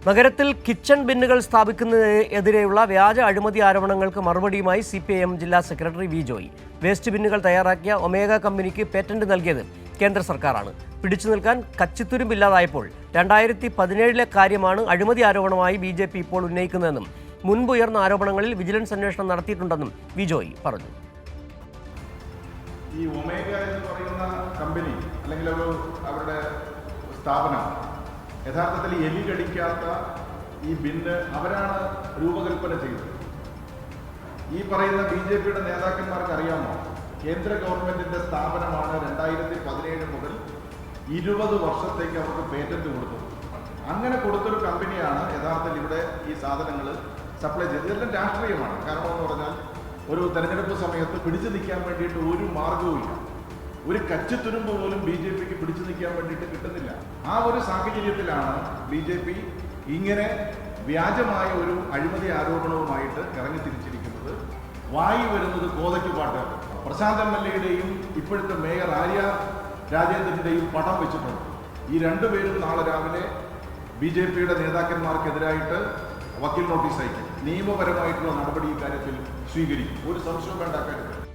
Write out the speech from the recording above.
നഗരത്തിൽ കിച്ചൺ ബിന്നുകൾ സ്ഥാപിക്കുന്നതിനെതിരെയുള്ള വ്യാജ അഴിമതി ആരോപണങ്ങൾക്ക് മറുപടിയുമായി CPIM ജില്ലാ സെക്രട്ടറി വി ജോയി. വേസ്റ്റ് ബിന്നുകൾ തയ്യാറാക്കിയ ഒമേഗ കമ്പനിക്ക് പേറ്റന്റ് നൽകിയത് കേന്ദ്ര സർക്കാരാണ്. പിടിച്ചു നിൽക്കാൻ കച്ചിത്തുരുമ്പില്ലാതായപ്പോൾ 2017 കാര്യമാണ് അഴിമതി ആരോപണമായി BJP ഇപ്പോൾ ഉന്നയിക്കുന്നതെന്നും മുൻപ് ഉയർന്ന ആരോപണങ്ങളിൽ വിജിലൻസ് അന്വേഷണം നടത്തിയിട്ടുണ്ടെന്നും വി ജോയി പറഞ്ഞു. ഈ ഒമേഗ എന്ന് പറയുന്ന കമ്പനി അല്ലെങ്കിൽ അവരുടെ സ്ഥാപനം യഥാർത്ഥത്തിൽ എലി കടിക്കാത്ത ഈ ബിന്ന് അവരാണ് രൂപകൽപ്പന ചെയ്തത്. ഈ പറയുന്ന BJPയുടെ നേതാക്കന്മാർക്ക് അറിയാമോ, കേന്ദ്ര ഗവൺമെന്റിന്റെ സ്ഥാപനമാണ് 2017 മുതൽ 20 വർഷത്തേക്ക് അവർക്ക് പേറ്റന്റ് കൊടുത്തത്. അങ്ങനെ കൊടുത്തൊരു കമ്പനിയാണ് യഥാർത്ഥത്തിൽ ഇവിടെ ഈ സാധനങ്ങൾ സപ്ലൈ ചെയ്തത്. ഇതെല്ലാം രാഷ്ട്രീയമാണ്. കാരണം എന്ന് പറഞ്ഞാൽ ഒരു തെരഞ്ഞെടുപ്പ് സമയത്ത് പിടിച്ചു നിൽക്കാൻ വേണ്ടിയിട്ട് ഒരു മാർഗവുമില്ല. ഒരു കച്ചിത്തുരുമ്പ് പോലും BJPക്ക് പിടിച്ചു നിൽക്കാൻ വേണ്ടിയിട്ട് കിട്ടുന്നില്ല. ആ ഒരു സാഹചര്യത്തിലാണ് BJP ഇങ്ങനെ വ്യാജമായ ഒരു അഴിമതി ആരോപണവുമായിട്ട് ഇറങ്ങി തിരിച്ചിരിക്കുന്നത്. വായി വരുന്നത് കോതയ്ക്ക് പാട്ട്. പ്രശാന്ത് MLAയുടെയും ഇപ്പോഴത്തെ മേയർ ആര്യ രാജേന്ദ്രൻ്റെയും പടം വെച്ചിട്ടുണ്ട്. ഈ രണ്ടുപേരും നാളെ രാവിലെ BJPയുടെ നേതാക്കന്മാർക്കെതിരായിട്ട് വക്കീൽ നോട്ടീസ് അയക്കും. നിയമപരമായിട്ടുള്ള നടപടി ഇക്കാര്യത്തിൽ സ്വീകരിക്കും. ഒരു സംശയവും വേണ്ട കാര്യത്തിൽ.